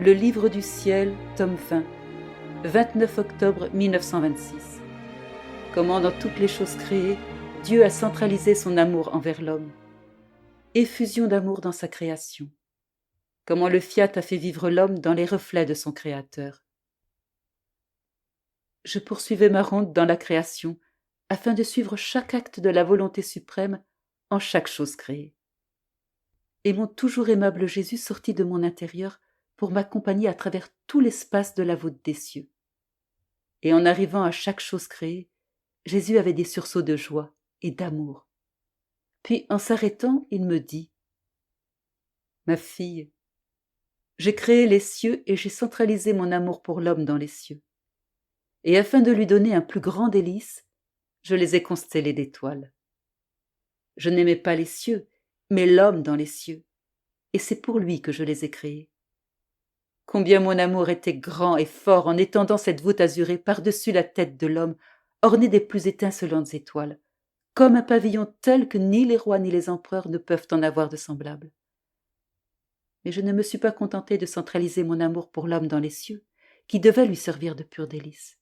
Le Livre du ciel, tome 20, 29 octobre 1926. Comment dans toutes les choses créées, Dieu a centralisé son amour envers l'homme. Effusion d'amour dans sa création. Comment le fiat a fait vivre l'homme dans les reflets de son Créateur. Je poursuivais ma ronde dans la création, afin de suivre chaque acte de la volonté suprême en chaque chose créée. Et mon toujours aimable Jésus sortit de mon intérieur pour m'accompagner à travers tout l'espace de la voûte des cieux. Et en arrivant à chaque chose créée, Jésus avait des sursauts de joie et d'amour. Puis, en s'arrêtant, il me dit « Ma fille, j'ai créé les cieux et j'ai centralisé mon amour pour l'homme dans les cieux. Et afin de lui donner un plus grand délice, je les ai constellés d'étoiles. Je n'aimais pas les cieux, mais l'homme dans les cieux, et c'est pour lui que je les ai créés. Combien mon amour était grand et fort en étendant cette voûte azurée par-dessus la tête de l'homme, ornée des plus étincelantes étoiles, comme un pavillon tel que ni les rois ni les empereurs ne peuvent en avoir de semblable. Mais je ne me suis pas contentée de centraliser mon amour pour l'homme dans les cieux, qui devait lui servir de pur délice.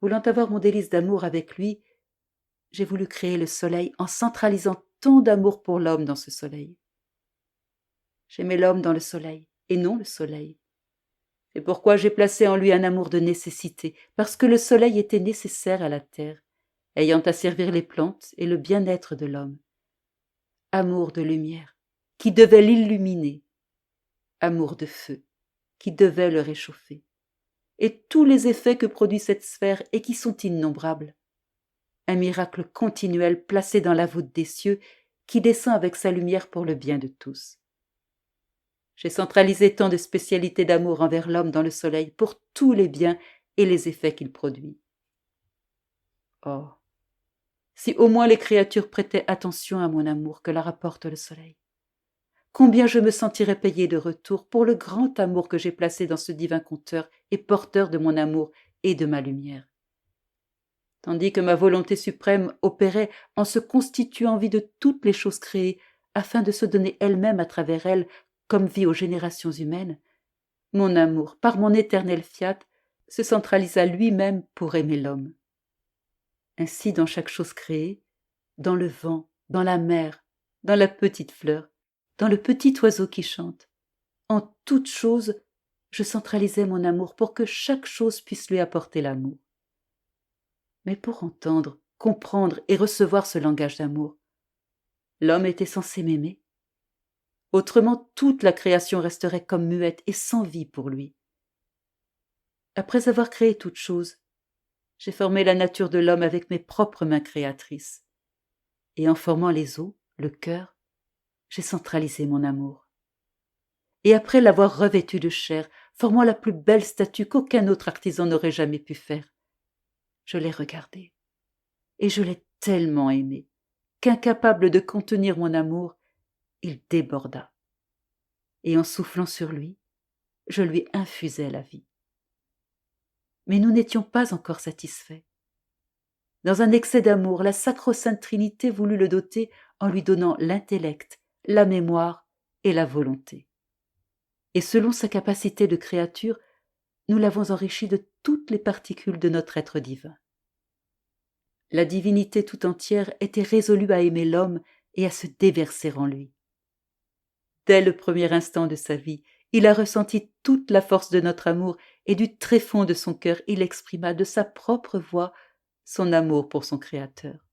Voulant avoir mon délice d'amour avec lui, j'ai voulu créer le soleil en centralisant tant d'amour pour l'homme dans ce soleil. J'aimais l'homme dans le soleil, et non le soleil. C'est pourquoi j'ai placé en lui un amour de nécessité, parce que le soleil était nécessaire à la terre, ayant à servir les plantes et le bien-être de l'homme. Amour de lumière, qui devait l'illuminer. Amour de feu, qui devait le réchauffer. Et tous les effets que produit cette sphère et qui sont innombrables. Un miracle continuel placé dans la voûte des cieux qui descend avec sa lumière pour le bien de tous. J'ai centralisé tant de spécialités d'amour envers l'homme dans le soleil pour tous les biens et les effets qu'il produit. Oh, si au moins les créatures prêtaient attention à mon amour que leur apporte le soleil. Combien je me sentirais payée de retour pour le grand amour que j'ai placé dans ce divin conteur et porteur de mon amour et de ma lumière. Tandis que ma volonté suprême opérait en se constituant vie de toutes les choses créées afin de se donner elle-même à travers elles comme vie aux générations humaines, mon amour, par mon éternel fiat, se centralisa lui-même pour aimer l'homme. Ainsi, dans chaque chose créée, dans le vent, dans la mer, dans la petite fleur, dans le petit oiseau qui chante, en toute chose, je centralisais mon amour pour que chaque chose puisse lui apporter l'amour. Mais pour entendre, comprendre et recevoir ce langage d'amour, l'homme était censé m'aimer. Autrement, toute la création resterait comme muette et sans vie pour lui. Après avoir créé toute chose, j'ai formé la nature de l'homme avec mes propres mains créatrices. Et en formant les os, le cœur, j'ai centralisé mon amour. Et après l'avoir revêtu de chair, formant la plus belle statue qu'aucun autre artisan n'aurait jamais pu faire, je l'ai regardé, et je l'ai tellement aimé, qu'incapable de contenir mon amour, il déborda. Et en soufflant sur lui, je lui infusai la vie. Mais nous n'étions pas encore satisfaits. Dans un excès d'amour, la sacro-sainte Trinité voulut le doter en lui donnant l'intellect, la mémoire et la volonté. Et selon sa capacité de créature, nous l'avons enrichi de toutes les particules de notre être divin. La divinité tout entière était résolue à aimer l'homme et à se déverser en lui. Dès le premier instant de sa vie, il a ressenti toute la force de notre amour et du tréfond de son cœur, il exprima de sa propre voix son amour pour son Créateur.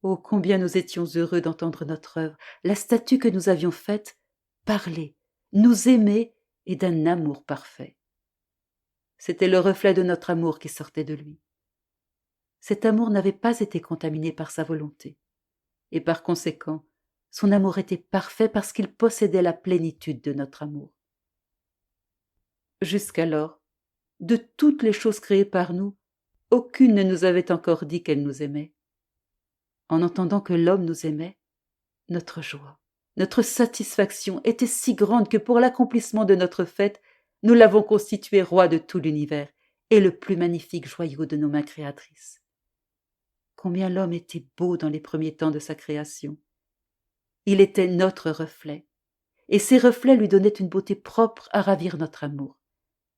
Oh, combien nous étions heureux d'entendre notre œuvre, la statue que nous avions faite, parler, nous aimer et d'un amour parfait. C'était le reflet de notre amour qui sortait de lui. Cet amour n'avait pas été contaminé par sa volonté, et par conséquent, son amour était parfait parce qu'il possédait la plénitude de notre amour. Jusqu'alors, de toutes les choses créées par nous, aucune ne nous avait encore dit qu'elle nous aimait. En entendant que l'homme nous aimait, notre joie, notre satisfaction était si grande que pour l'accomplissement de notre fête, nous l'avons constitué roi de tout l'univers et le plus magnifique joyau de nos mains créatrices. Combien l'homme était beau dans les premiers temps de sa création. Il était notre reflet, et ses reflets lui donnaient une beauté propre à ravir notre amour,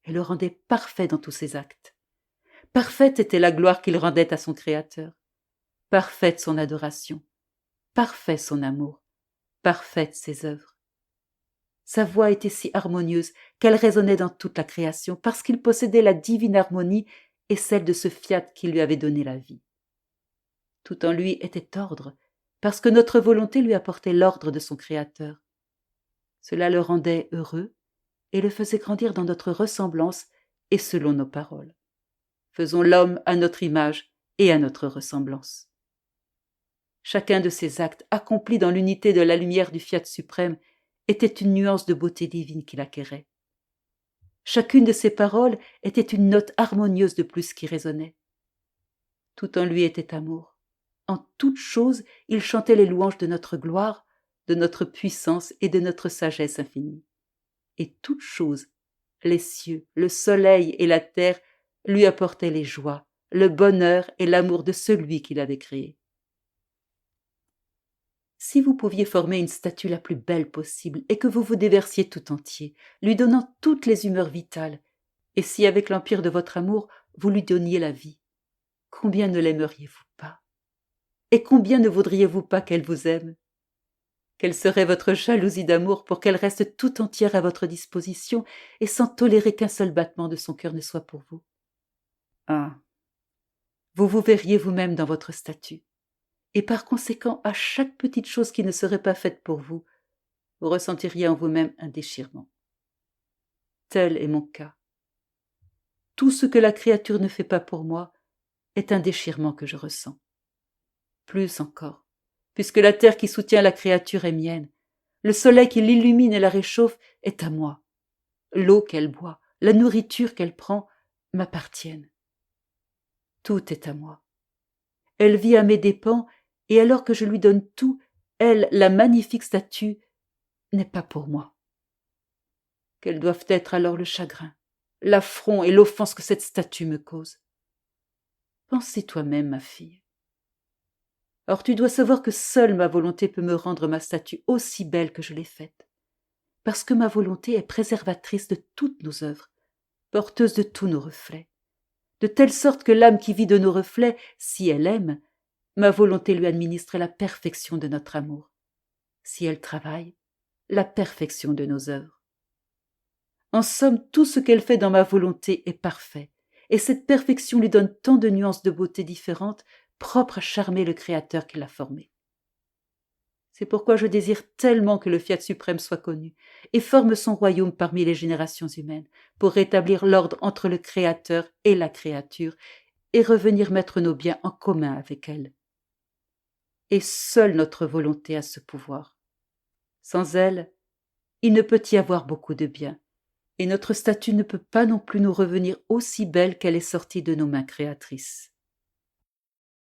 et le rendaient parfait dans tous ses actes. Parfaite était la gloire qu'il rendait à son Créateur, parfaite son adoration, parfait son amour, parfaites ses œuvres. Sa voix était si harmonieuse qu'elle résonnait dans toute la création parce qu'il possédait la divine harmonie et celle de ce fiat qui lui avait donné la vie. Tout en lui était ordre, parce que notre volonté lui apportait l'ordre de son Créateur. Cela le rendait heureux et le faisait grandir dans notre ressemblance et selon nos paroles. Faisons l'homme à notre image et à notre ressemblance. Chacun de ces actes, accomplis dans l'unité de la lumière du fiat suprême, était une nuance de beauté divine qui l'acquérait. Chacune de ses paroles était une note harmonieuse de plus qui résonnait. Tout en lui était amour. En toute chose, il chantait les louanges de notre gloire, de notre puissance et de notre sagesse infinie. Et toute chose, les cieux, le soleil et la terre, lui apportaient les joies, le bonheur et l'amour de celui qui l'avait créé. Si vous pouviez former une statue la plus belle possible et que vous vous déversiez tout entier, lui donnant toutes les humeurs vitales, et si avec l'empire de votre amour vous lui donniez la vie, combien ne l'aimeriez-vous pas? Et combien ne voudriez-vous pas qu'elle vous aime? Quelle serait votre jalousie d'amour pour qu'elle reste tout entière à votre disposition et sans tolérer qu'un seul battement de son cœur ne soit pour vous? Ah, vous vous verriez vous-même dans votre statue, et par conséquent, à chaque petite chose qui ne serait pas faite pour vous, vous ressentiriez en vous-même un déchirement. Tel est mon cas. Tout ce que la créature ne fait pas pour moi est un déchirement que je ressens. Plus encore, puisque la terre qui soutient la créature est mienne, le soleil qui l'illumine et la réchauffe est à moi. L'eau qu'elle boit, la nourriture qu'elle prend m'appartiennent. Tout est à moi. Elle vit à mes dépens, et alors que je lui donne tout, elle, la magnifique statue, n'est pas pour moi. Quels doivent être alors le chagrin, l'affront et l'offense que cette statue me cause? Pensez toi-même, ma fille. Or tu dois savoir que seule ma volonté peut me rendre ma statue aussi belle que je l'ai faite, parce que ma volonté est préservatrice de toutes nos œuvres, porteuse de tous nos reflets, de telle sorte que l'âme qui vit de nos reflets, si elle aime, ma volonté lui administre la perfection de notre amour. Si elle travaille, la perfection de nos œuvres. En somme, tout ce qu'elle fait dans ma volonté est parfait, et cette perfection lui donne tant de nuances de beauté différentes, propres à charmer le Créateur qui l'a formé. C'est pourquoi je désire tellement que le Fiat suprême soit connu, et forme son royaume parmi les générations humaines, pour rétablir l'ordre entre le Créateur et la créature, et revenir mettre nos biens en commun avec elle. Et seule notre volonté a ce pouvoir. Sans elle, il ne peut y avoir beaucoup de biens, et notre statue ne peut pas non plus nous revenir aussi belle qu'elle est sortie de nos mains créatrices.